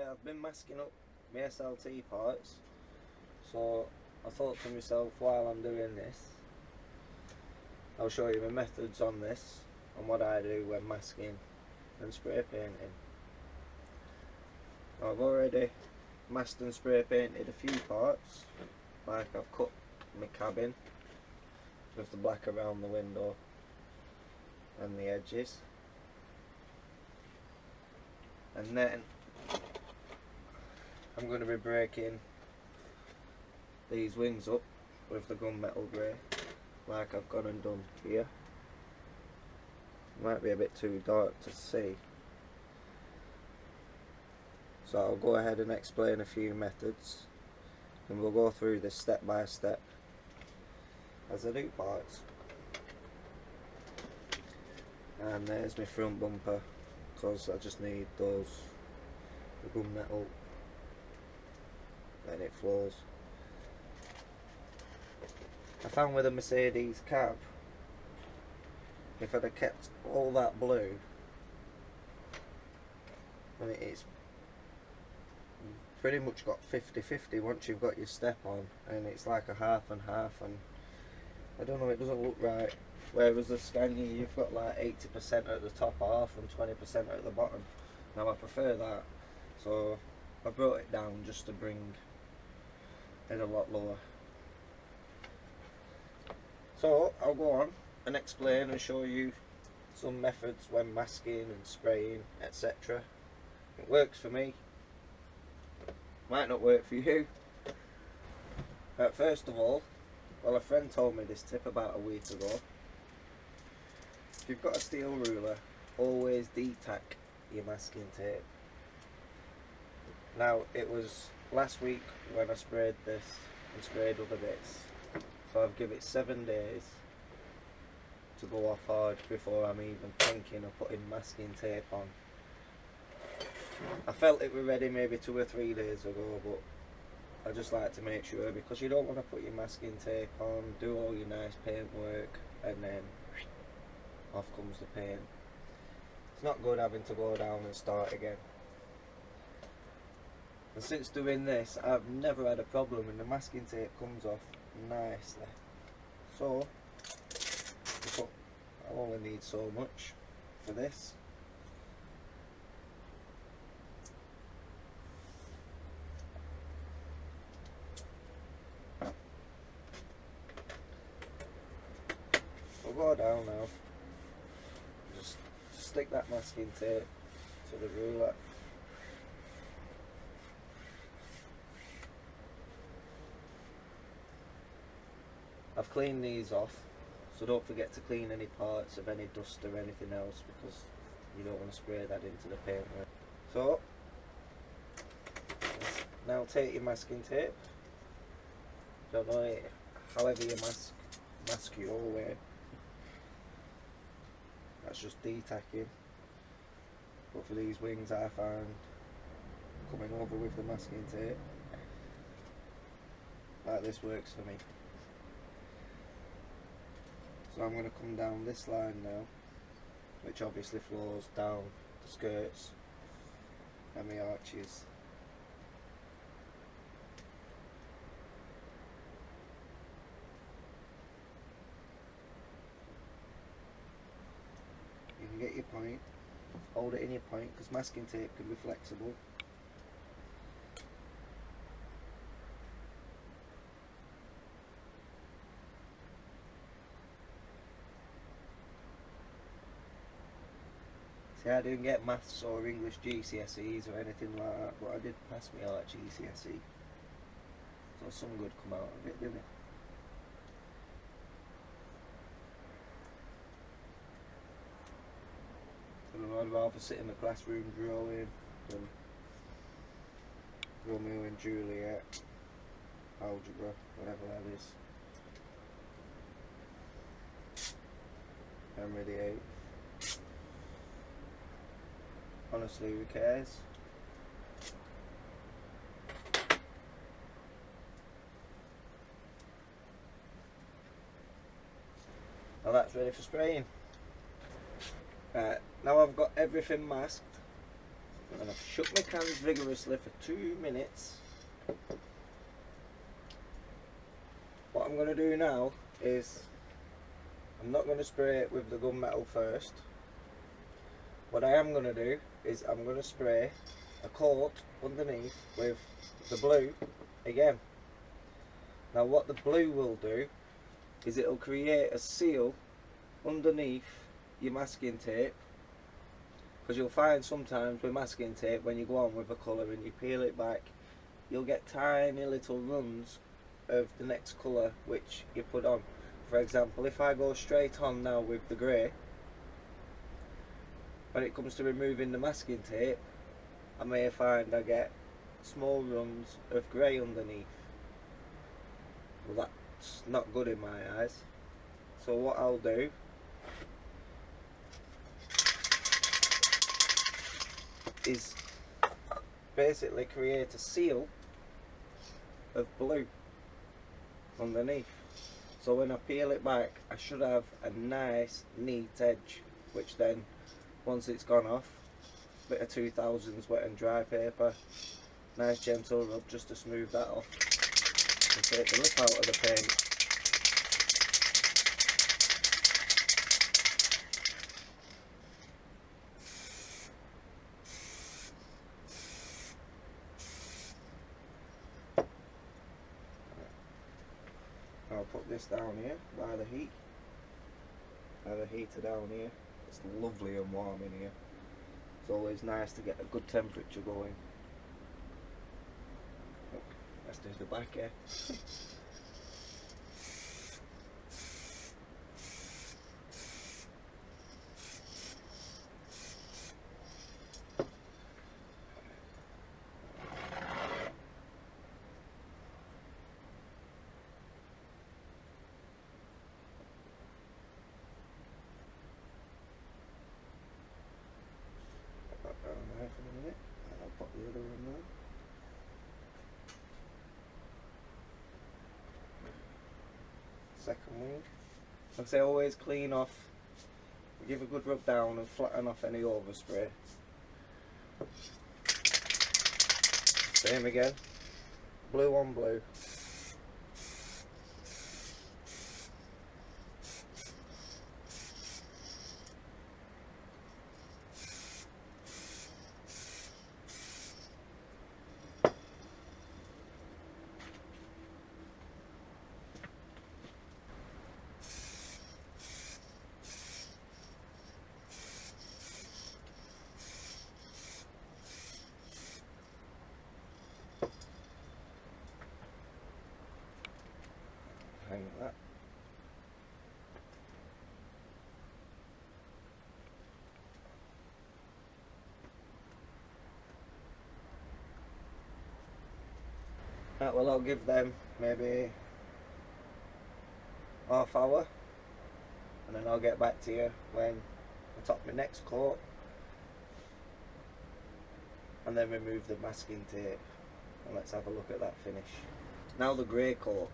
I've been masking up my SLT parts, so I thought to myself, while I'm doing this, I'll show you my methods on this and what I do when masking and spray painting. Now, I've already masked and spray painted a few parts, like I've cut my cabin with the black around the window and the edges, and then I'm going to be breaking these wings up with the gunmetal grey, like I've gone and done here. Might be a bit too dark to see, so I'll go ahead and explain a few methods, and we'll go through this step by step as I do parts. And there's my front bumper, because I just need the gunmetal, then it flows. I found with a Mercedes cab, if I'd have kept all that blue, and it's pretty much got 50-50 once you've got your step on, and it's like a half and half, and I don't know, it doesn't look right. Whereas the Scania, you've got like 80% at the top half and 20% at the bottom. Now I prefer that, so I brought it down just to bring it a lot lower. So I'll go on and explain and show you some methods when masking and spraying, etc. It works for me, might not work for you. First of all, well, a friend told me this tip about a week ago. If you've got a steel ruler, always detack your masking tape. Now, it was last week when I sprayed this and sprayed other bits, so I've given it 7 days to go off hard before I'm even thinking of putting masking tape on. I felt it were ready maybe 2 or 3 days ago, but I just like to make sure, because you don't want to put your masking tape on, do all your nice paint work, and then off comes the paint. It's not good having to go down and start again. And since doing this, I've never had a problem, and the masking tape comes off nicely. So I only need so much for this. We'll go down now. Just stick that masking tape to the ruler. I've cleaned these off, so don't forget to clean any parts of any dust or anything else, because you don't want to spray that into the paintwork. So now take your masking tape. Don't know, however you mask your way. That's just detacking. But for these wings, I found coming over with the masking tape, like this works for me. So I'm going to come down this line now, which obviously flows down the skirts and the arches. You can get your point, hold it in your point, because masking tape can be flexible. See, I didn't get maths or English GCSEs or anything like that, but I did pass my art GCSE, so some good come out of it, didn't it? I'd rather sit in the classroom drawing than Romeo and Juliet, algebra, whatever that is. Henry VIII. Honestly, who cares? Now that's ready for spraying. Right, now I've got everything masked, and I've shook my cans vigorously for 2 minutes. What I'm going to do now is I'm not going to spray it with the gunmetal first. What I am going to do is I'm going to spray a coat underneath with the blue again. Now what the blue will do is it'll create a seal underneath your masking tape, because you'll find sometimes with masking tape when you go on with a colour and you peel it back, you'll get tiny little runs of the next colour which you put on. For example, if I go straight on now with the grey, when it comes to removing the masking tape, I may find I get small runs of grey underneath. Well, that's not good in my eyes. So what I'll do is basically create a seal of blue underneath. So when I peel it back, I should have a nice neat edge, which then once it's gone off, bit of 2000s wet and dry paper, nice gentle rub just to smooth that off and take the lip out of the paint. I'll put this down here by the heat, by the heater down here. It's lovely and warm in here. It's always nice to get a good temperature going. Oh, let's do the back here. Down there for a minute, and I'll put the other one there. Second wing. Like I say, always clean off, give a good rub down and flatten off any overspray. Same again, blue on blue. Hang that. Right, well, I'll give them maybe half hour, and then I'll get back to you when I top my next coat and then remove the masking tape, and let's have a look at that finish. Now the grey coat.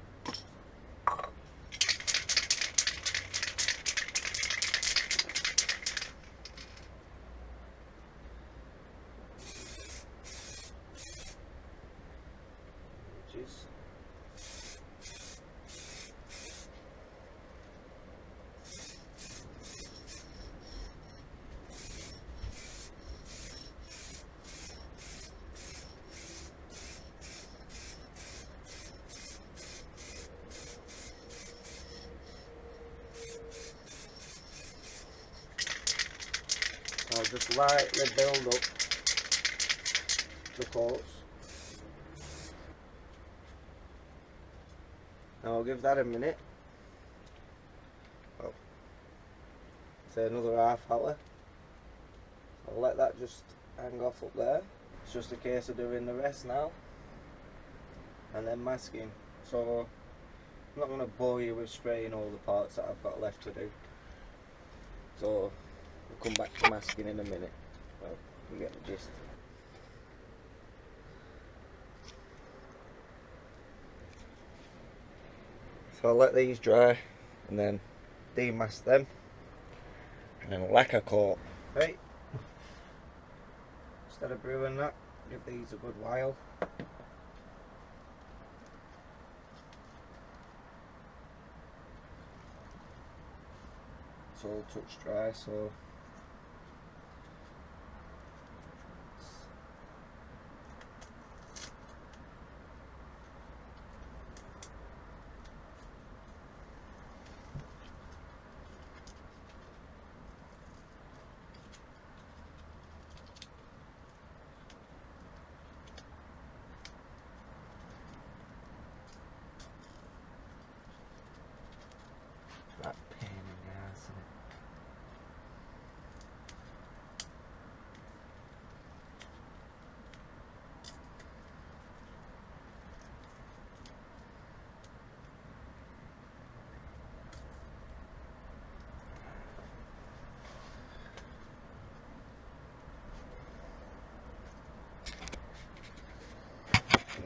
I'll just lightly build up the coats. Now I'll give that a minute. Well, say another half hour. I'll let that just hang off up there. It's just a case of doing the rest now and then masking. So I'm not going to bore you with spraying all the parts that I've got left to do. So we'll come back to masking in a minute. Well, you get the gist. So I'll let these dry and then demask them and then lacquer coat. Right, Instead of brewing that, give these a good while. It's all touch dry, so that pain in the ass, isn't it?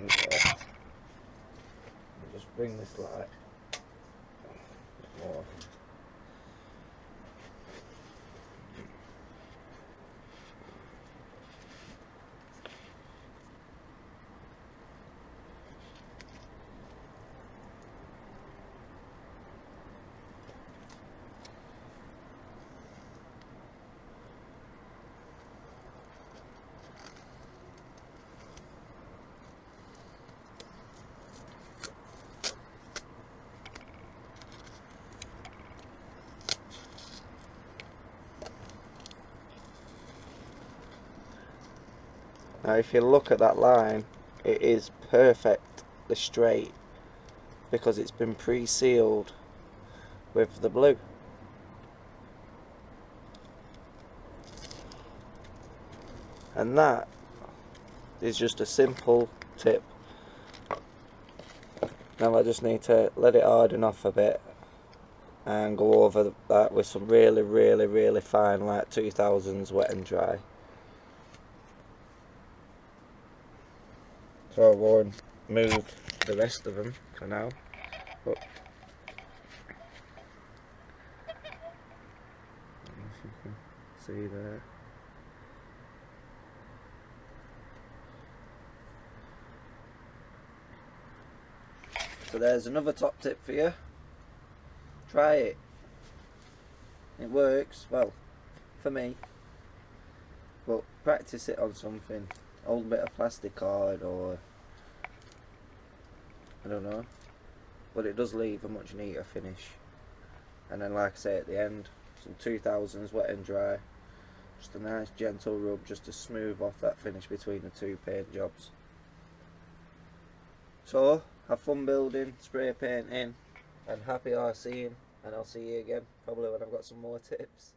Okay. I'll just bring this light more. Now if you look at that line, it is perfectly straight because it's been pre-sealed with the blue. And that is just a simple tip. Now I just need to let it harden off a bit and go over that with some really fine like 2000s wet and dry. So I won't move the rest of them for now, but I don't know if you can see there. So there's another top tip for you. Try it. It works, well, for me, but practice it on something. Old bit of plastic card or I don't know, but it does leave a much neater finish. And then like I say at the end, some 2000s wet and dry, just a nice gentle rub just to smooth off that finish between the two paint jobs. So have fun building, spray painting, and happy RCing, and I'll see you again probably when I've got some more tips.